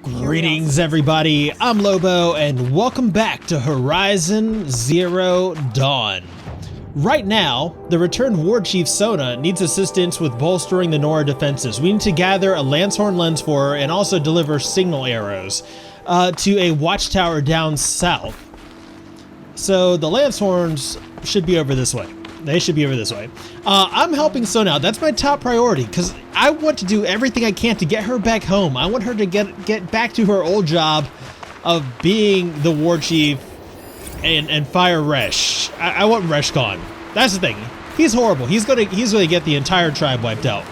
Greetings everybody, I'm Lobo and welcome back to Horizon Zero Dawn. Right now, the returned War Chief Sona needs assistance with bolstering the Nora defenses. We need to gather a Lancehorn lens for her and also deliver signal arrows to a watchtower down south. So the Lancehorns should be over this way. They should be over this way. I'm helping Sona out. That's my top priority because I want to do everything I can to get her back home. I want her to get back to her old job of being the war chief and fire Resh. I want Resh gone. That's the thing. He's horrible. He's gonna get the entire tribe wiped out.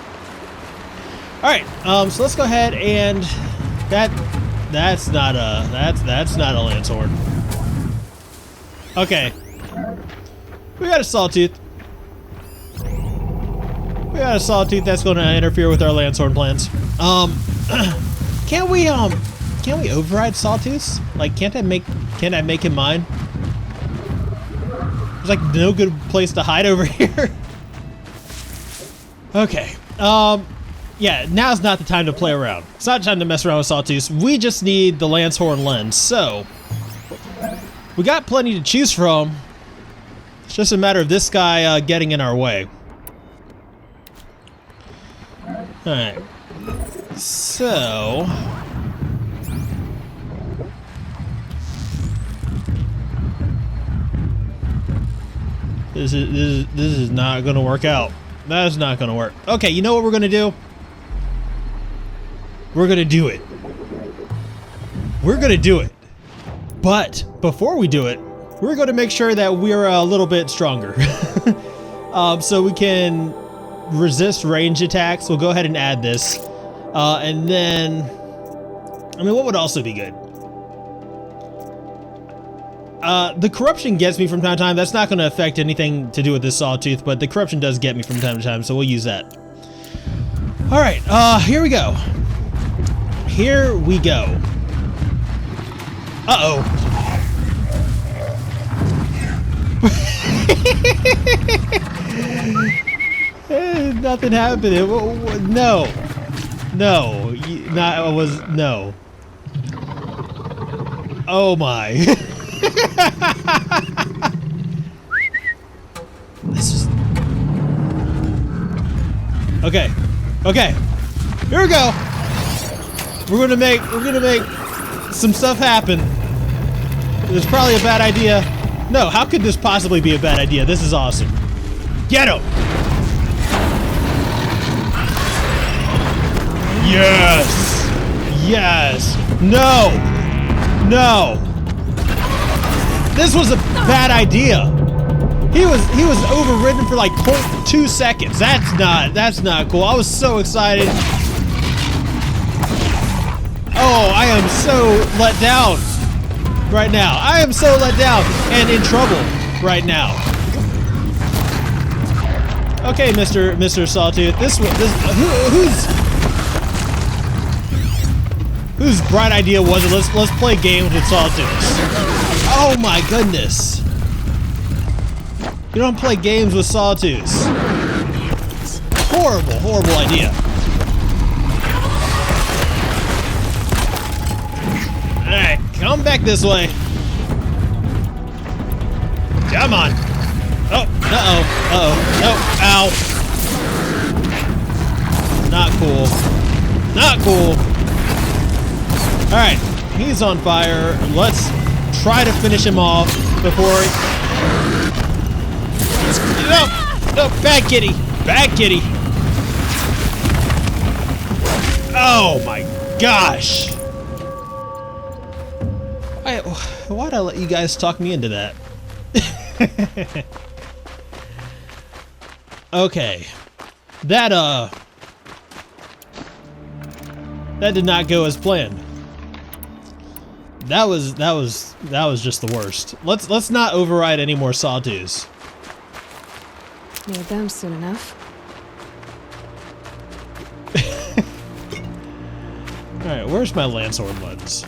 All right. So let's go ahead and that's not a Lancehorn. Okay. We got a Sawtooth. We got a Sawtooth that's going to interfere with our Lancehorn plans. Can we override Sawtooths? Like, can't I make him mine? There's like no good place to hide over here. Okay. Yeah, now's not the time to play around. It's not time to mess around with Sawtooths. We just need the Lancehorn lens. So we got plenty to choose from. It's just a matter of this guy getting in our way. Alright. So this is not gonna work out. That's not gonna work. Okay, you know what we're gonna do? We're gonna do it. We're gonna do it. But before we do it, we're going to make sure that we're a little bit stronger. So we can resist range attacks. We'll go ahead and add this. And then, I mean, what would also be good? The corruption gets me from time to time. That's not going to affect anything to do with this Sawtooth, but the corruption does get me from time to time, so we'll use that. All right, here we go. Here we go. Uh-oh. Nothing happened. No. No. Oh my. This is... Okay. Here we go. We're gonna make some stuff happen. It's probably a bad idea. No, how could this possibly be a bad idea? This is awesome. Get him! Yes! Yes! No! No! This was a bad idea. He was overridden for like 0.2 seconds. That's not cool. I was so excited. Oh, I am so let down right now. I am so let down and in trouble right now. Okay, Mr. Sawtooth. Whose bright idea was it? Let's play games with Sawtooths. Oh my goodness. You don't play games with Sawtooths. Horrible idea. Alright, come back this way. Come on. Oh, uh-oh. No, ow. Not cool. Not cool. Alright, he's on fire. Let's try to finish him off before... No, bad kitty. Bad kitty. Oh my gosh. Why'd I let you guys talk me into that? Okay. That did not go as planned. That was just the worst. Let's not override any more Sawtooths. Near them soon enough. Alright, where's my Lancehorn lens?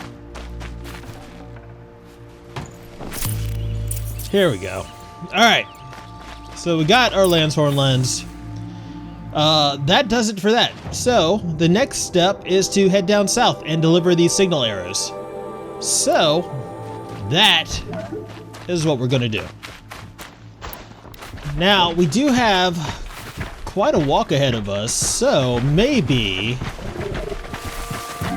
Here we go. Alright. So we got our Lancehorn lens. That does it for that. So the next step is to head down south and deliver these signal arrows. So that is what we're gonna do. Now we do have quite a walk ahead of us, so maybe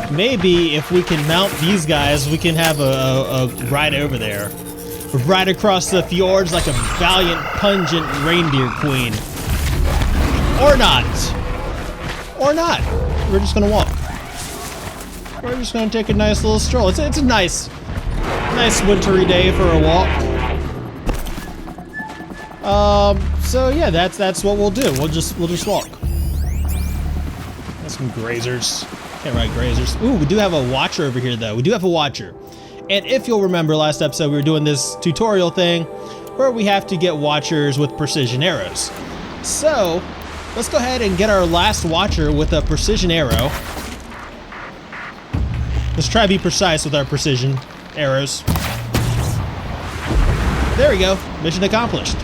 if we can mount these guys, we can have a ride over there. Ride across the fjords like a valiant, pungent reindeer queen. Or not. Or not. We're just gonna walk. We're just gonna take a nice little stroll. It's a nice wintry day for a walk. So yeah, that's what we'll do. We'll just walk. Got some grazers. Can't ride grazers. Ooh, we do have a watcher over here though. We do have a watcher. And if you'll remember last episode, we were doing this tutorial thing where we have to get watchers with precision arrows. So let's go ahead and get our last watcher with a precision arrow. Let's try to be precise with our precision arrows. There we go. Mission accomplished.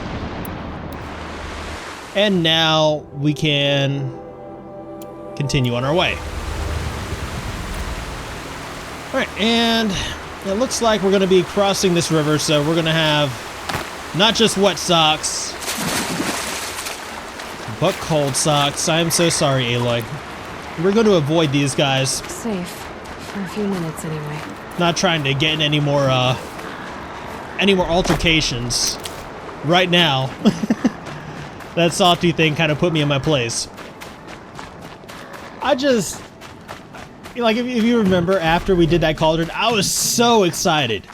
And now we can continue on our way. All right, and it looks like we're going to be crossing this river, so we're going to have not just wet socks, but cold socks. I am so sorry, Aloy. We're going to avoid these guys. Safe. For a few minutes, anyway. Not trying to get in any more altercations right now. That sawtooth thing kind of put me in my place. I just... Like, if you remember, after we did that cauldron, I was so excited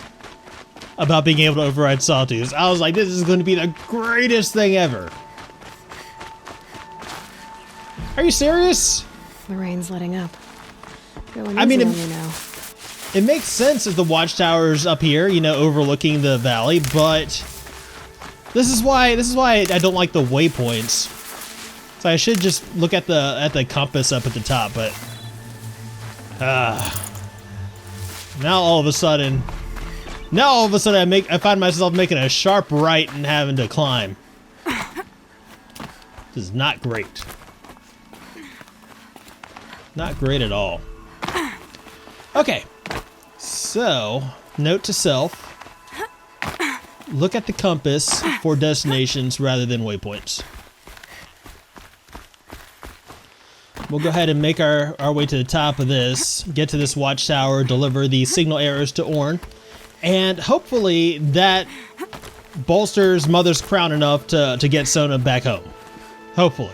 about being able to override sawtooths. I was like, this is going to be the greatest thing ever. Are you serious? The rain's letting up. I mean, it makes sense if the watchtower's up here, you know, overlooking the valley, but this is why I don't like the waypoints. So I should just look at the compass up at the top, but now all of a sudden I find myself making a sharp right and having to climb. This is not great. Not great at all. Okay, so note to self: look at the compass for destinations rather than waypoints. We'll go ahead and make our way to the top of this, get to this watchtower, deliver the signal arrows to Orn, and hopefully that bolsters Mother's crown enough to get Sona back home. Hopefully.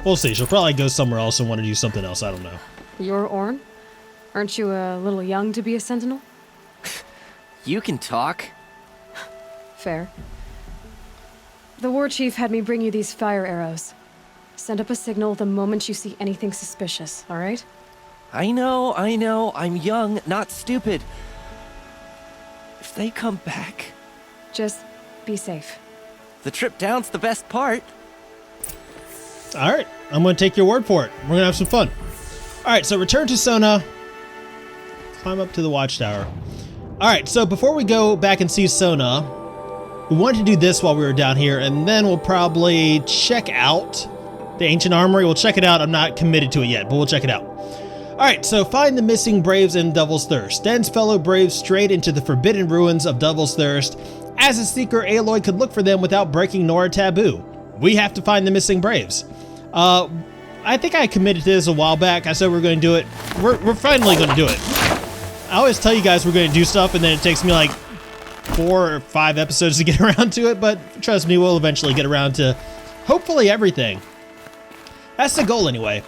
We'll see. She'll probably go somewhere else and want to do something else. I don't know. You're Orn? Aren't you a little young to be a sentinel? You can talk. Fair. The war chief had me bring you these fire arrows. Send up a signal the moment you see anything suspicious, all right? I know. I'm young, not stupid. If they come back... Just be safe. The trip down's the best part. All right, I'm going to take your word for it. We're going to have some fun. All right, so return to Sona. Climb up to the watchtower. All right, so before we go back and see Sona, we wanted to do this while we were down here, and then we'll probably check out the ancient armory. We'll check it out. I'm not committed to it yet, but we'll check it out. All right, so find the missing Braves in Devil's Thirst. Sends fellow Braves straight into the forbidden ruins of Devil's Thirst. As a seeker, Aloy could look for them without breaking Nora taboo. We have to find the missing Braves. I think I committed to this a while back. I said we're going to do it. We're finally going to do it. I always tell you guys we're going to do stuff, and then it takes me like 4 or 5 episodes to get around to it, but trust me, we'll eventually get around to hopefully everything. That's the goal anyway.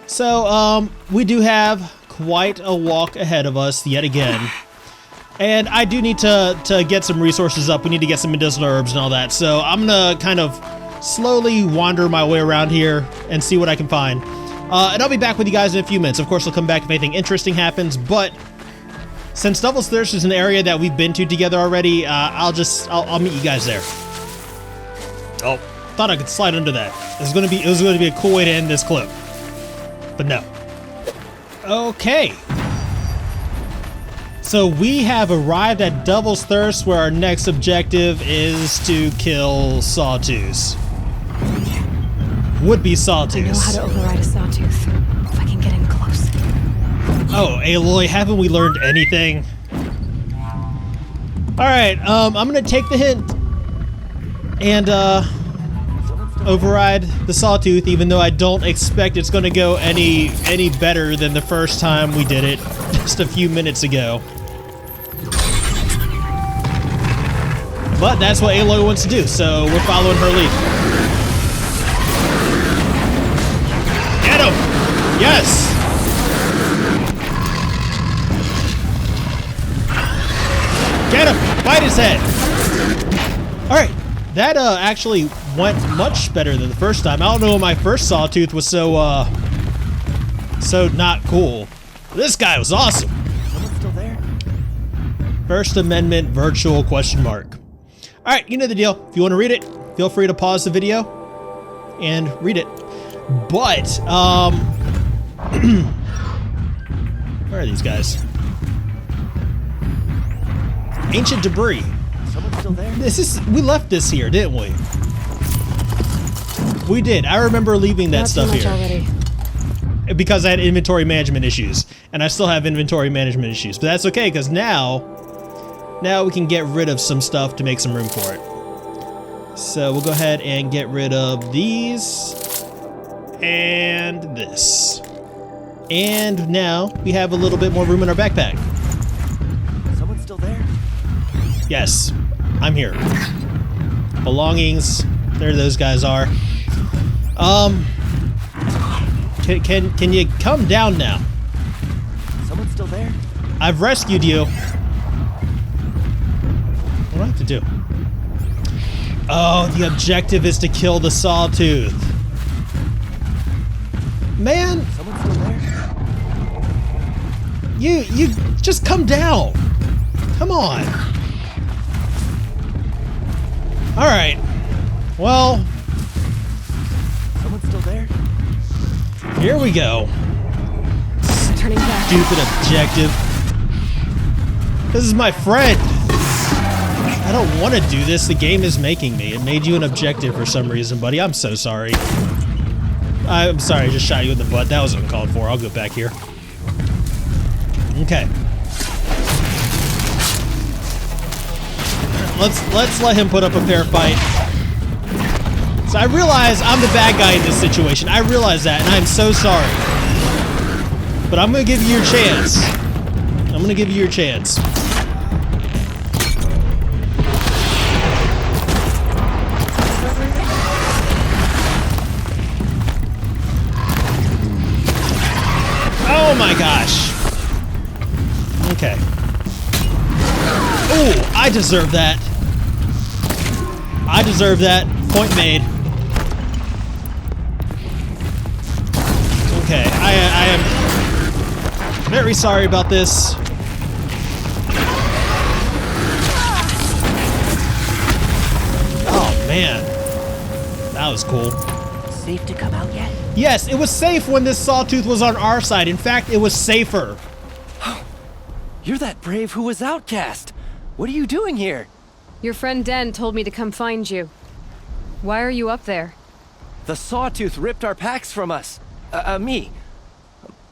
So, we do have quite a walk ahead of us yet again. And I do need to get some resources up. We need to get some medicinal herbs and all that. So I'm going to kind of slowly wander my way around here and see what I can find. And I'll be back with you guys in a few minutes. Of course, I'll come back if anything interesting happens, but since Devil's Thirst is an area that we've been to together already, I'll meet you guys there. Oh, thought I could slide under that. It was going to be a cool way to end this clip, but no. Okay. So we have arrived at Devil's Thirst, where our next objective is to kill Sawtooths. would-be I know sawtooths. how to override a sawtooth if I can get in close. Oh, Aloy, haven't we learned anything? Alright, I'm gonna take the hint and, override the sawtooth, even though I don't expect it's gonna go any better than the first time we did it just a few minutes ago. But that's what Aloy wants to do, so we're following her lead. Get him! Yes! Get him! Bite his head! Alright, that actually went much better than the first time. I don't know if my first sawtooth was so not cool. This guy was awesome. Someone still there? First Amendment virtual question mark. Alright, you know the deal. If you want to read it, feel free to pause the video and read it. But, where are these guys? Ancient debris. Someone still there? We left this here, didn't we? We did. I remember leaving that Not stuff too much here. already. Because I had inventory management issues. And I still have inventory management issues. But that's okay, because now we can get rid of some stuff to make some room for it. So we'll go ahead and get rid of these. And this. And now we have a little bit more room in our backpack. Someone still there? Yes, I'm here. Belongings. There those guys are. Can you come down now? Someone still there? I've rescued you. What do I have to do? Oh, the objective is to kill the sawtooth. Man, Someone still there? you just come down. Come on. All right. Well, Someone still there? here we go. Turning back. Stupid objective. This is my friend. I don't want to do this. The game is making me. It made you an objective for some reason, buddy. I'm so sorry. I'm sorry, I just shot you in the butt. That was uncalled for. I'll go back here. Okay. Let's let him put up a fair fight. So I realize I'm the bad guy in this situation. I realize that, and I'm so sorry. But I'm gonna give you your chance. I'm gonna give you your chance. Oh my gosh. Okay. Ooh, I deserve that. I deserve that. Point made. Okay, I am very sorry about this. Oh man. That was cool. Safe to come out yet? Yes, it was safe when this sawtooth was on our side. In fact, it was safer. You're that brave who was outcast. What are you doing here? Your friend Den told me to come find you. Why are you up there? The sawtooth ripped our packs from us. Me.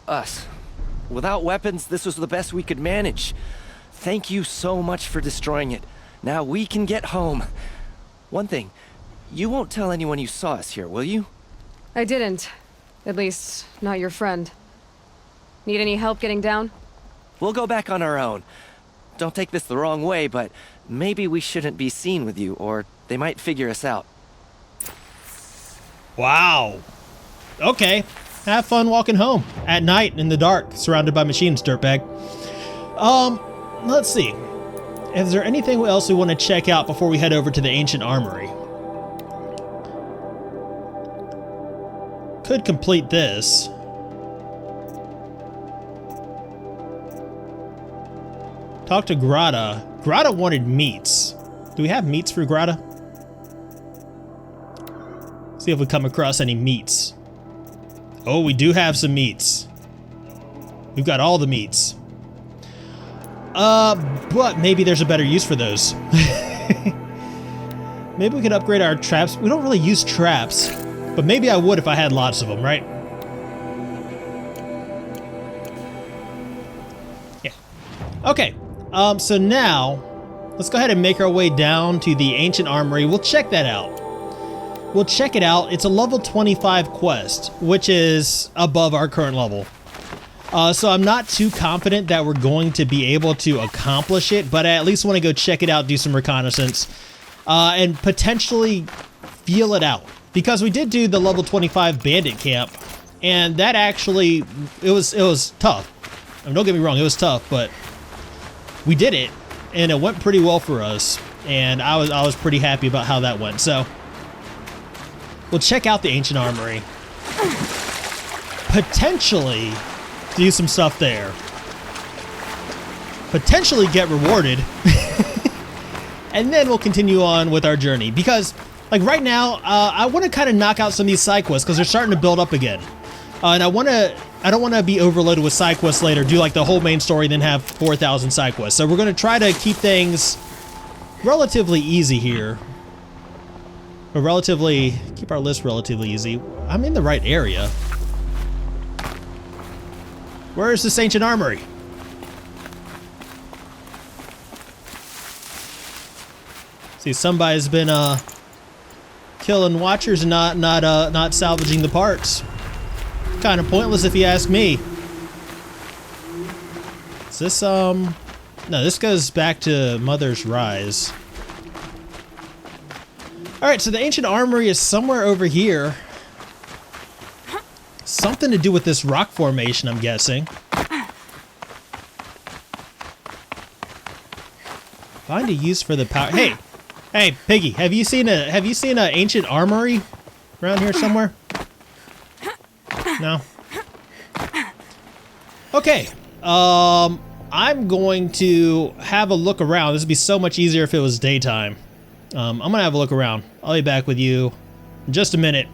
Us. Without weapons, this was the best we could manage. Thank you so much for destroying it. Now we can get home. One thing, you won't tell anyone you saw us here, will you? I didn't. At least, not your friend. Need any help getting down? We'll go back on our own. Don't take this the wrong way, but maybe we shouldn't be seen with you, or they might figure us out. Wow. Okay. Have fun walking home at night in the dark, surrounded by machines, dirtbag. Let's see. Is there anything else we want to check out before we head over to the ancient armory? Could complete this. Talk to Grata. Grata wanted meats. Do we have meats for Grata? See if we come across any meats. Oh, we do have some meats. We've got all the meats. But maybe there's a better use for those. Maybe we could upgrade our traps. We don't really use traps. But maybe I would if I had lots of them, right? Yeah. Okay. So now, let's go ahead and make our way down to the Ancient Armory. We'll check that out. We'll check it out. It's a level 25 quest, which is above our current level. So I'm not too confident that we're going to be able to accomplish it, but I at least want to go check it out, do some reconnaissance, and potentially feel it out. Because we did do the level 25 bandit camp, and that actually, it was tough. I mean, don't get me wrong, it was tough, but we did it, and it went pretty well for us, and I was pretty happy about how that went. So we'll check out the Ancient Armory. Potentially do some stuff there. Potentially get rewarded. And then we'll continue on with our journey. Because, like, right now, I want to kind of knock out some of these side quests because they're starting to build up again. And I don't want to be overloaded with side quests later, do like the whole main story, then have 4,000 side quests. So we're going to try to keep things relatively easy here. Or keep our list relatively easy. I'm in the right area. Where is this Ancient Armory? See, somebody's been killing watchers and not salvaging the parts. Kind of pointless if you ask me. Is this no, this goes back to Mother's Rise. Alright, so the Ancient Armory is somewhere over here. Something to do with this rock formation, I'm guessing. Find a use for the power. Hey, Piggy, have you seen a Ancient Armory around here somewhere? No. Okay. I'm going to have a look around. This would be so much easier if it was daytime. I'm gonna have a look around. I'll be back with you in just a minute.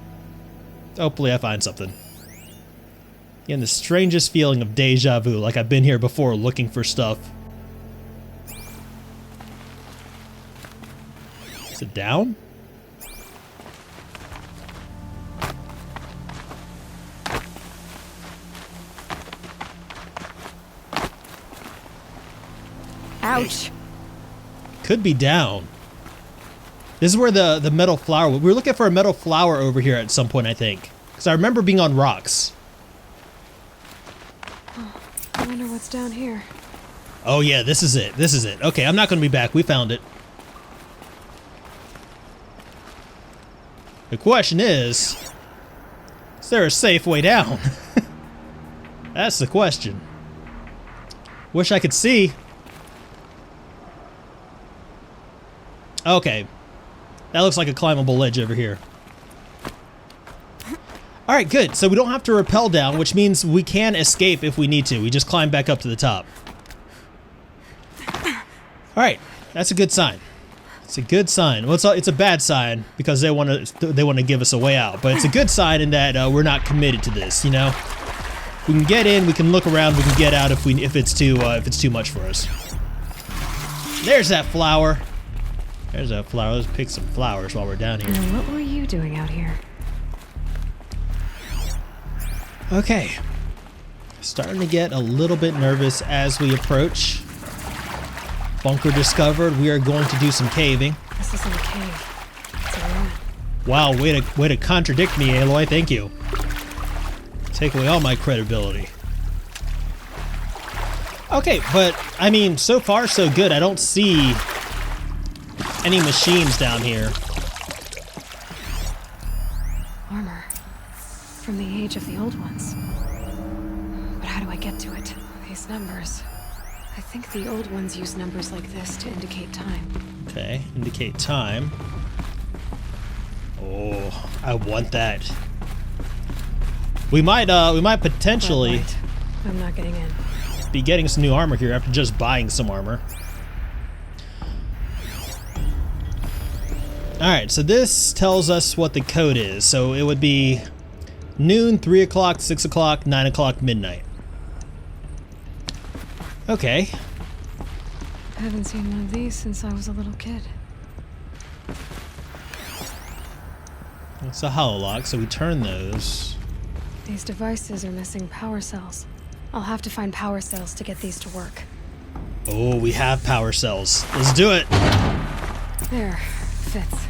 Hopefully I find something. Again, the strangest feeling of deja vu, like I've been here before looking for stuff. Is it down? Ouch. Could be down. This is where the metal flower... We were looking for a metal flower over here at some point, I think. Because I remember being on rocks. Oh, I wonder what's down here. Oh yeah, this is it. This is it. Okay, I'm not going to be back. We found it. The question is there a safe way down? That's the question. Wish I could see. Okay. That looks like a climbable ledge over here. Alright, good. So we don't have to rappel down, which means we can escape if we need to. We just climb back up to the top. Alright, that's a good sign. It's a good sign. Well, it's a bad sign because they want to give us a way out. But it's a good sign in that we're not committed to this, you know? We can get in, we can look around, we can get out if it's too much for us. There's that flower. There's that flower. Let's pick some flowers while we're down here. And what were you doing out here? Okay. Starting to get a little bit nervous as we approach. Bunker discovered. We are going to do some caving. This isn't a cave. It's a ruin. Wow, way to contradict me, Aloy. Thank you. Take away all my credibility. Okay, but I mean, so far so good. I don't see any machines down here. Armor. From the age of the old ones. But how do I get to it? These numbers. I think the old ones use numbers like this to indicate time. Okay, indicate time. Oh, I want that. We might potentially Wait. I'm not getting in. be getting some new armor here after just buying some armor. Alright, so this tells us what the code is. So it would be noon, 3 o'clock, 6 o'clock, 9 o'clock, midnight. Okay. I haven't seen one of these since I was a little kid. It's a hololock, so we turn those. These devices are missing power cells. I'll have to find power cells to get these to work. Oh, we have power cells. Let's do it. There, fits.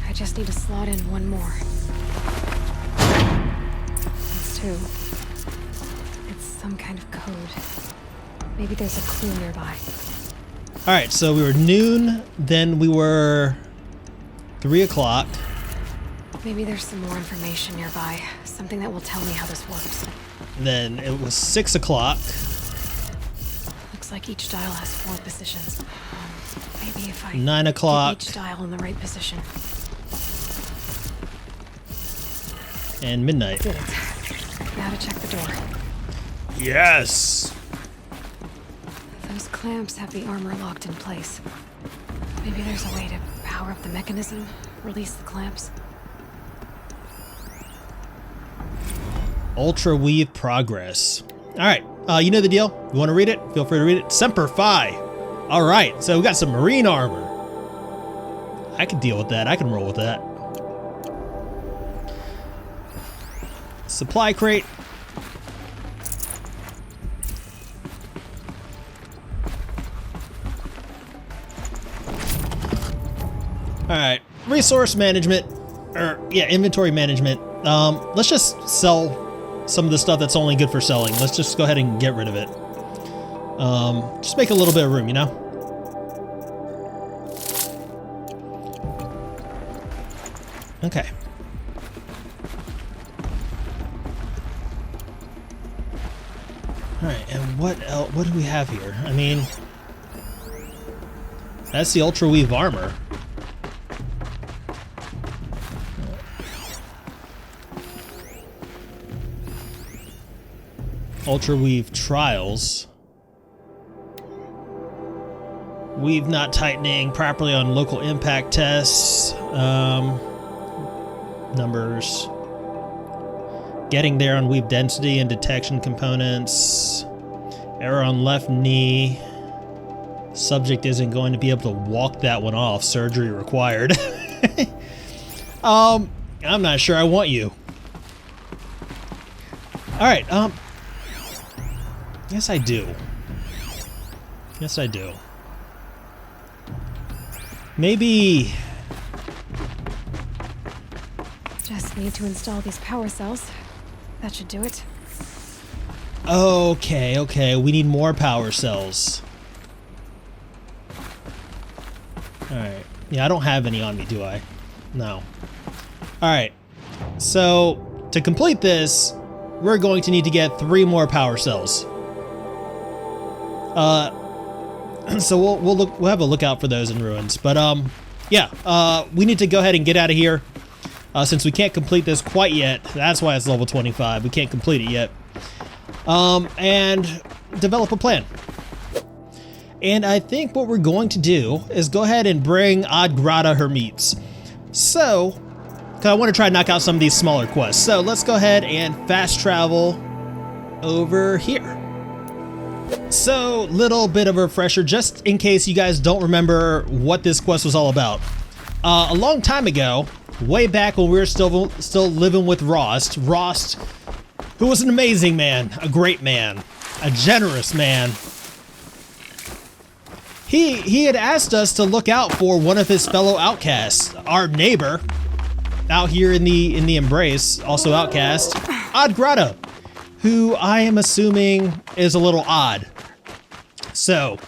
I just need to slot in one more. That's two. It's some kind of code. Maybe there's a clue nearby. All right, so we were noon, then we were 3 o'clock. Maybe there's some more information nearby. Something that will tell me how this works. Then it was 6 o'clock. Looks like each dial has 4 positions. Maybe if I 9 o'clock. get each dial in the right position. And midnight. Did it. Now to check the door. Yes! Those clamps have the armor locked in place. Maybe there's a way to power up the mechanism, release the clamps. Ultra Weave Progress. All right, you know the deal. You want to read it? Feel free to read it. Semper Fi. All right, so we got some marine armor. I can deal with that. I can roll with that. Supply crate. All right, resource management, or yeah, inventory management. Let's just sell some of the stuff that's only good for selling. Let's just go ahead and get rid of it. Just make a little bit of room, you know? Okay. All right, and what else? What do we have here? I mean, that's the Ultra Weave armor. Ultra Weave trials. Weave not tightening properly on local impact tests. Numbers. Getting there on weave density and detection components. Error on left knee. Subject isn't going to be able to walk that one off. Surgery required. I'm not sure I want you. All right. Yes, I do. Yes, I do. Maybe. Just need to install these power cells. That should do it. Okay, okay. We need more power cells. Alright. Yeah, I don't have any on me, do I? No. Alright. So, to complete this, we're going to need to get 3 more power cells. So we'll have a look out for those in ruins. But yeah, we need to go ahead and get out of here. Since we can't complete this quite yet, that's why it's level 25. We can't complete it yet. And develop a plan. And I think what we're going to do is go ahead and bring Ad Grata her meats. So, because I want to try and knock out some of these smaller quests. So let's go ahead and fast travel over here. So, little bit of a refresher, just in case you guys don't remember what this quest was all about. A long time ago, way back when we were still living with Rost, who was an amazing man, a great man, a generous man. He had asked us to look out for one of his fellow outcasts, our neighbor, out here in the Embrace, also outcast, Ad Grata, who I am assuming is a little odd. So,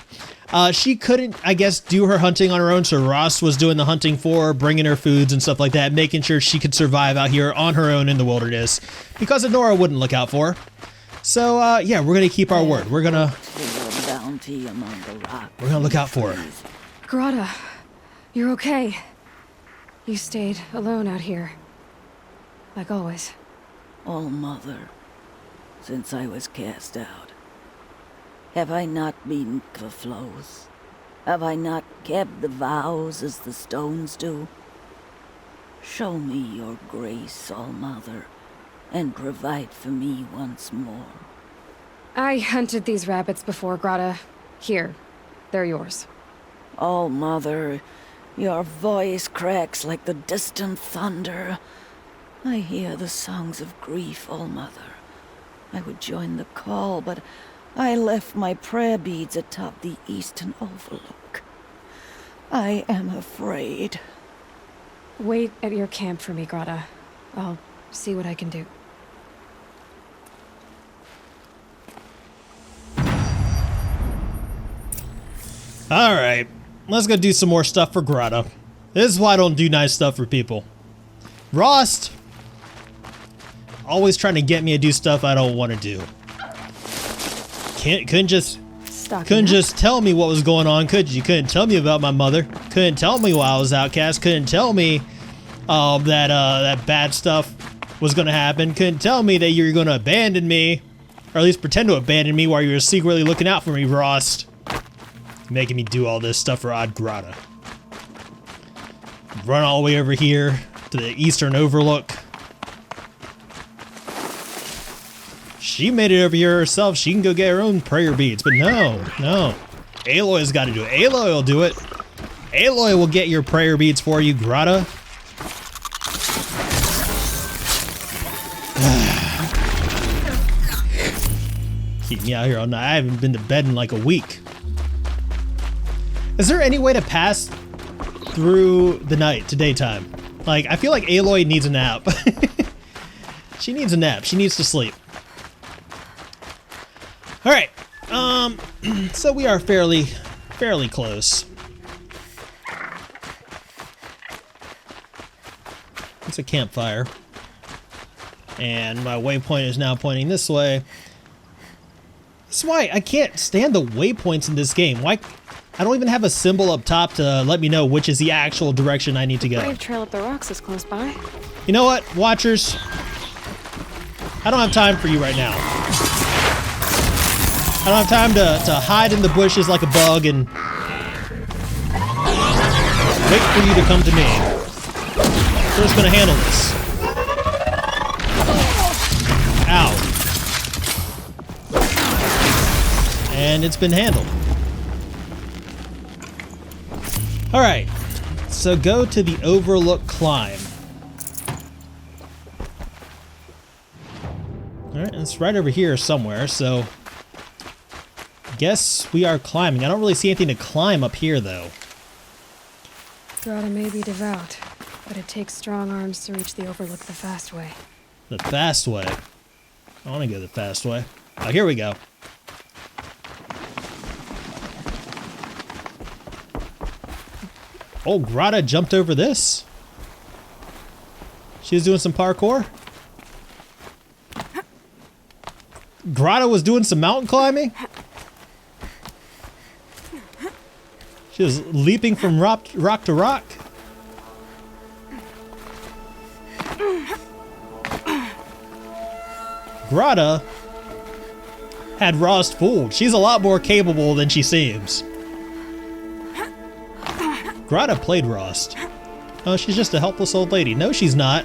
she couldn't, I guess, do her hunting on her own, so Ross was doing the hunting for her, bringing her foods and stuff like that, making sure she could survive out here on her own in the wilderness, because Nora wouldn't look out for her. So, yeah, we're gonna keep our word. We're gonna look out for her. Grata, you're okay. You stayed alone out here. Like always. Oh, Mother, since I was cast out, have I not been the flows? Have I not kept the vows as the stones do? Show me your grace, All Mother, and provide for me once more. I hunted these rabbits before, Grata. Here, they're yours. All Mother, Your voice cracks like the distant thunder. I hear the songs of grief, All-Mother. I would join the call, but I left my prayer beads atop the eastern overlook. I am afraid. Wait at your camp for me, Grata. I'll see what I can do. Alright, let's go do some more stuff for Grata. This is why I don't do nice stuff for people. Rost! Always trying to get me to do stuff I don't want to do. Couldn't just tell me what was going on, could you? Couldn't tell me about my mother. Couldn't tell me why I was outcast. Couldn't tell me that bad stuff was gonna happen. Couldn't tell me that you were gonna abandon me, or at least pretend to abandon me while you were secretly looking out for me, Rost. Making me do all this stuff for Odd Grata. Run all the way over here to the Eastern Overlook. She made it over here herself. She can go get her own prayer beads, but no. Aloy's got to do it. Aloy will do it. Aloy will get your prayer beads for you, Grata. Keep me out here all night. I haven't been to bed in like a week. Is there any way to pass through the night to daytime? Like, I feel like Aloy needs a nap. She needs a nap. She needs to sleep. Alright, so we are fairly close. It's a campfire. And my waypoint is now pointing this way. That's why I can't stand the waypoints in this game. Why? I don't even have a symbol up top to let me know which is the actual direction I need to go. Brave trail up the rocks is close by. You know what, watchers? I don't have time for you right now. I don't have time to hide in the bushes like a bug and wait for you to come to me. We're just gonna handle this. Ow. And it's been handled. Alright, so go to the Overlook climb. Alright, it's right over here somewhere, so guess we are climbing. I don't really see anything to climb up here, though. Grata may be devout, but it takes strong arms to reach the Overlook the fast way. The fast way? I want to go the fast way. Oh, here we go. Oh, Grata jumped over this? She was doing some parkour? Grata was doing some mountain climbing? She was leaping from rock to rock? Grata had Rost fooled. She's a lot more capable than she seems. Grata played Rost. Oh, she's just a helpless old lady. No, she's not.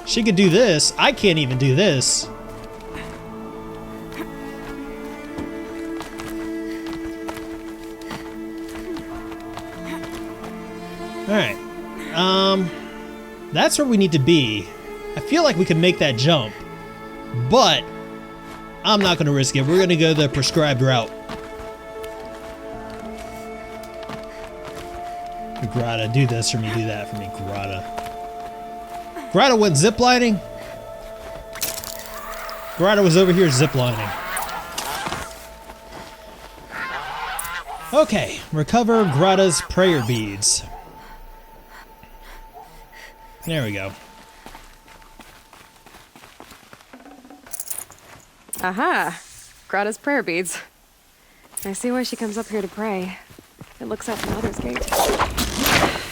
She could do this. I can't even do this. Alright. That's where we need to be. I feel like we could make that jump. But I'm not going to risk it. We're going to go the prescribed route. Grata, do this for me, do that for me, Grata. Grata went ziplining. Grata was over here ziplining. Okay, recover Grata's prayer beads. There we go. Aha! Grata's prayer beads. I see why she comes up here to pray. It looks out the Mother's Gate.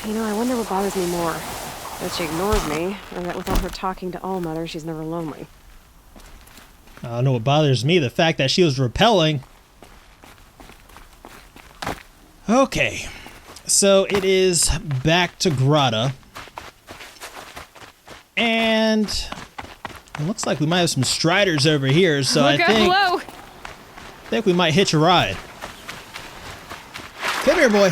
You know, I wonder what bothers me more. That she ignores me, or that with all her talking to All-Mother, she's never lonely. I don't know what bothers me, the fact that she was repelling. Okay, so it is back to Grata. And it looks like we might have some striders over here, so Look out below! I think we might hitch a ride. Come here, boy.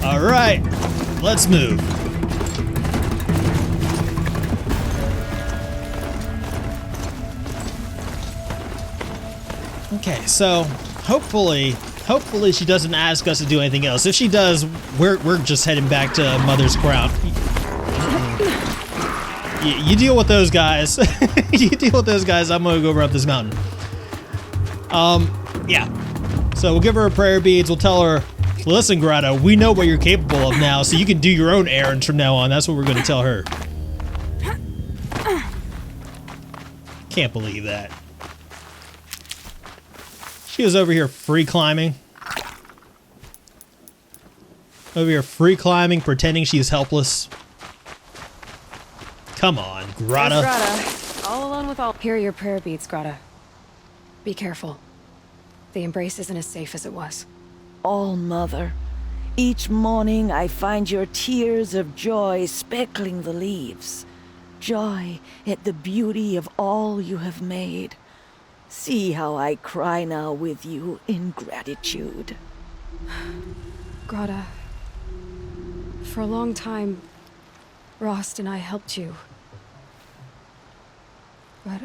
All right, let's move. Okay, so hopefully she doesn't ask us to do anything else. If she does, we're just heading back to Mother's Crown. You deal with those guys. You deal with those guys. I'm gonna go over up this mountain. Yeah. So we'll give her a prayer beads. We'll tell her, listen, Grotto, we know what you're capable of now, so you can do your own errands from now on. That's what we're gonna tell her. Can't believe that. She was over here free climbing. Over here free climbing, pretending she's helpless. Come on, Grotto. Grotto, all alone with all. Here are your prayer beads, Grotto. Be careful. The embrace isn't as safe as it was. All Mother, each morning I find your tears of joy speckling the leaves. Joy at the beauty of all you have made. See how I cry now with you in gratitude. Grotto, for a long time, Rost and I helped you. But,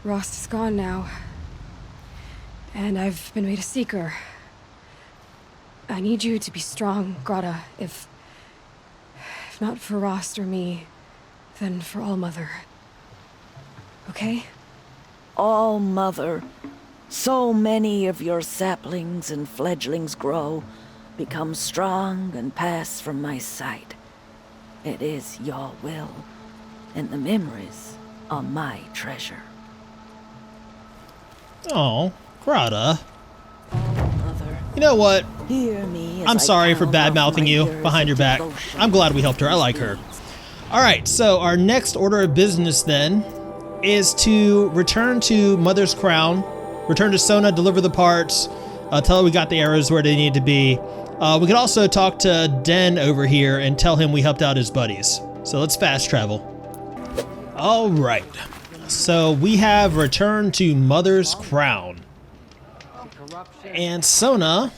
Rost is gone now. And I've been made a seeker. I need you to be strong, Grotto. If not for Rost or me, then for All Mother. Okay? All Mother, so many of your saplings and fledglings grow, become strong and pass from my sight. It is your will, and the memories are my treasure. Oh, Grotto. Mother, You know what? hear me as I'm I sorry for count bad-mouthing my you years behind your of back. devotion I'm glad we to helped her. I like her. dreams. Alright, so our next order of business then is to return to Mother's Crown, return to Sona, deliver the parts, tell her we got the arrows where they need to be. We could also talk to Den over here and tell him we helped out his buddies. So let's fast travel. Alright, so we have returned to Mother's Crown. And Sona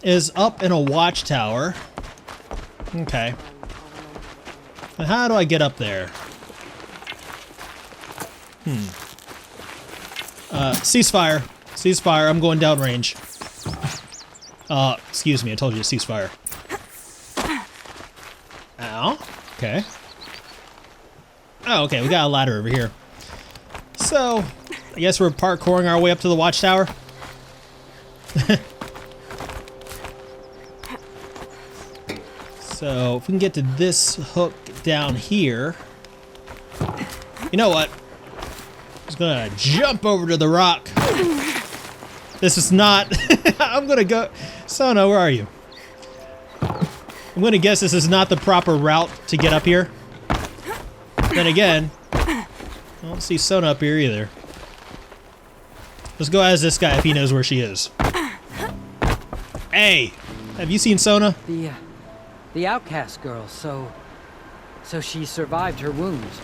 is up in a watchtower. Okay. And how do I get up there? Ceasefire. Ceasefire, I'm going downrange. Excuse me, I told you to ceasefire. Ow. Okay. Oh, okay, we got a ladder over here. So, I guess we're parkouring our way up to the watchtower. So, if we can get to this hook down here. You know what? I'm just gonna jump over to the rock. This is not... I'm gonna go... Sona, where are you? I'm gonna guess this is not the proper route to get up here. Then again, I don't see Sona up here either. Let's go as this guy if he knows where she is. Hey! Have you seen Sona? The outcast girl, so she survived her wounds.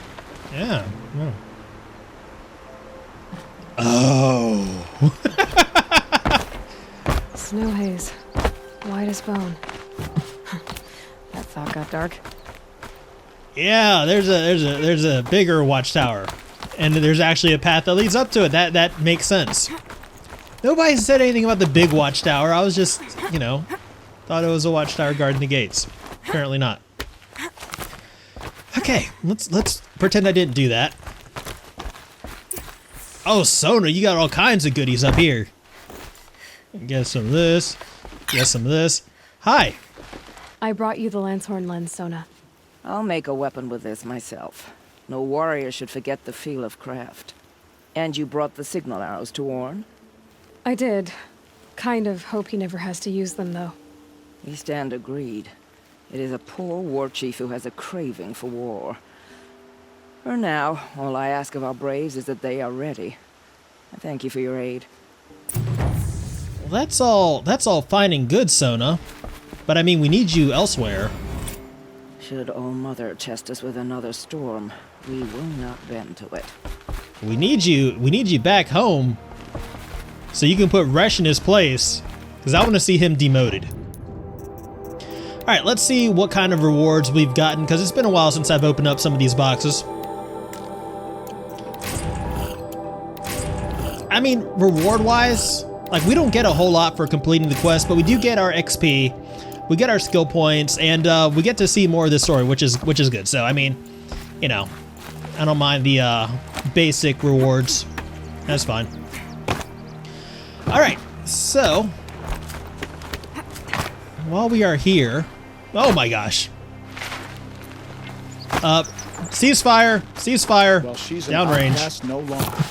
Yeah. Yeah. Oh. Snow haze. White as bone. That thought got dark. Yeah, there's a bigger watchtower. And there's actually a path that leads up to it. That makes sense. Nobody said anything about the big watchtower. I was just, you know, thought it was a watchtower guarding the gates. Apparently not. Okay, let's pretend I didn't do that. Oh, Sona, you got all kinds of goodies up here. Get some of this. Get some of this. Hi. I brought you the Lancehorn lens, Sona. I'll make a weapon with this myself. No warrior should forget the feel of craft. And you brought the signal arrows to Orn? I did. Kind of hope he never has to use them, though. We stand agreed. It is a poor war chief who has a craving for war. For now, all I ask of our braves is that they are ready. I thank you for your aid. Well, that's all fine and good, Sona. But I mean, we need you elsewhere. Should All Mother test us with another storm, we will not bend to it. We need you back home so you can put Resh in his place, because I want to see him demoted. Alright, let's see what kind of rewards we've gotten, because it's been a while since I've opened up some of these boxes. I mean, reward-wise, like, we don't get a whole lot for completing the quest, but we do get our XP, we get our skill points, and we get to see more of this story, which is good. So, I mean, you know, I don't mind the basic rewards. That's fine. Alright, so, while we are here... Oh my gosh. Ceasefire, Well, she's downrange. no longer.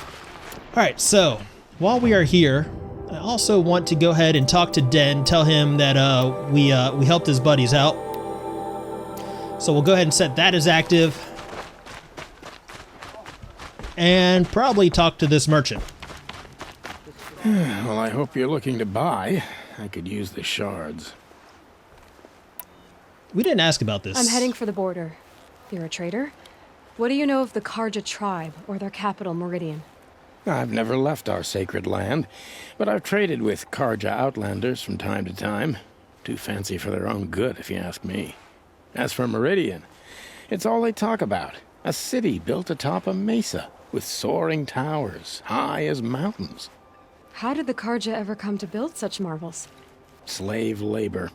Alright, so, while we are here, I also want to go ahead and talk to Den, tell him that we helped his buddies out. So we'll go ahead and set that as active. And probably talk to this merchant. Well, I hope you're looking to buy. I could use the shards. We didn't ask about this. I'm heading for the border. You're a trader? What do you know of the Karja tribe, or their capital, Meridian? I've never left our sacred land, but I've traded with Karja outlanders from time to time. Too fancy for their own good, if you ask me. As for Meridian, it's all they talk about. A city built atop a mesa, with soaring towers, high as mountains. How did the Karja ever come to build such marvels? Slave labor.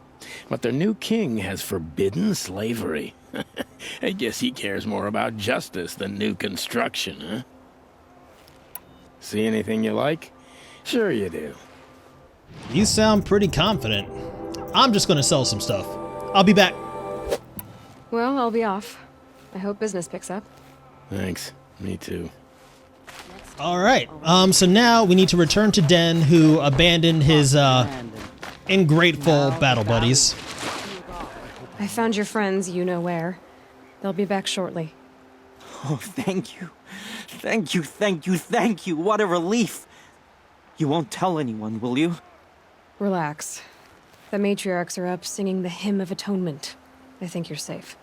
But their new king has forbidden slavery. I guess he cares more about justice than new construction, huh? See anything you like? Sure you do. You sound pretty confident. I'm just gonna sell some stuff. I'll be back. Well, I'll be off. I hope business picks up. Thanks. Me too. Alright, so now we need to return to Den, who abandoned his, ungrateful battle buddies. I found your friends, you know where. They'll be back shortly. Oh, thank you. Thank you, thank you, thank you. What a relief. You won't tell anyone, will you? Relax. The matriarchs are up singing the Hymn of Atonement. I think you're safe.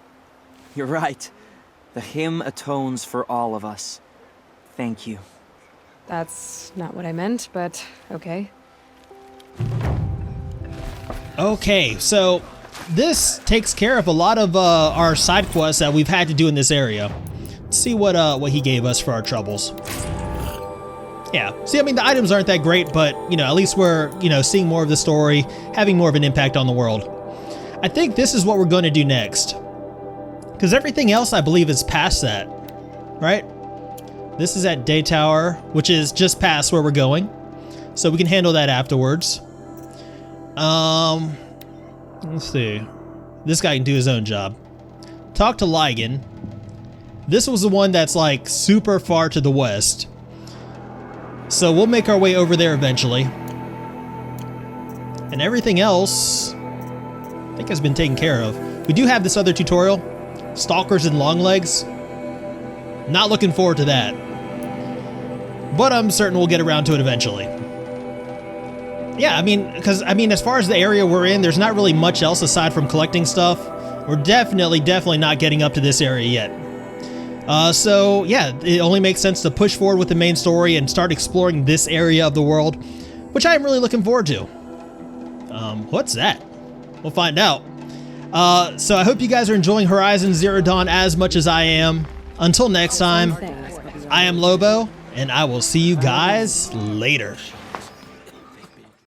You're right. The hymn atones for all of us. Thank you. That's not what I meant, but okay. Okay, so this takes care of a lot of our side quests that we've had to do in this area. Let's see what he gave us for our troubles. Yeah, see, I mean, the items aren't that great, but, you know, at least we're, you know, seeing more of the story, having more of an impact on the world. I think this is what we're going to do next. Because everything else, I believe, is past that, right? This is at Day Tower, which is just past where we're going. So we can handle that afterwards. Let's see. This guy can do his own job. Talk to Ligon. This was the one that's like super far to the west. So we'll make our way over there eventually. And everything else, I think, has been taken care of. We do have this other tutorial, Stalkers and Longlegs. Not looking forward to that. But I'm certain we'll get around to it eventually. Yeah, I mean, because, I mean, as far as the area we're in, there's not really much else aside from collecting stuff. We're definitely not getting up to this area yet. So, yeah, it only makes sense to push forward with the main story and start exploring this area of the world, which I'm really looking forward to. What's that? We'll find out. So I hope you guys are enjoying Horizon Zero Dawn as much as I am. Until next time, I am Lobo, and I will see you guys later.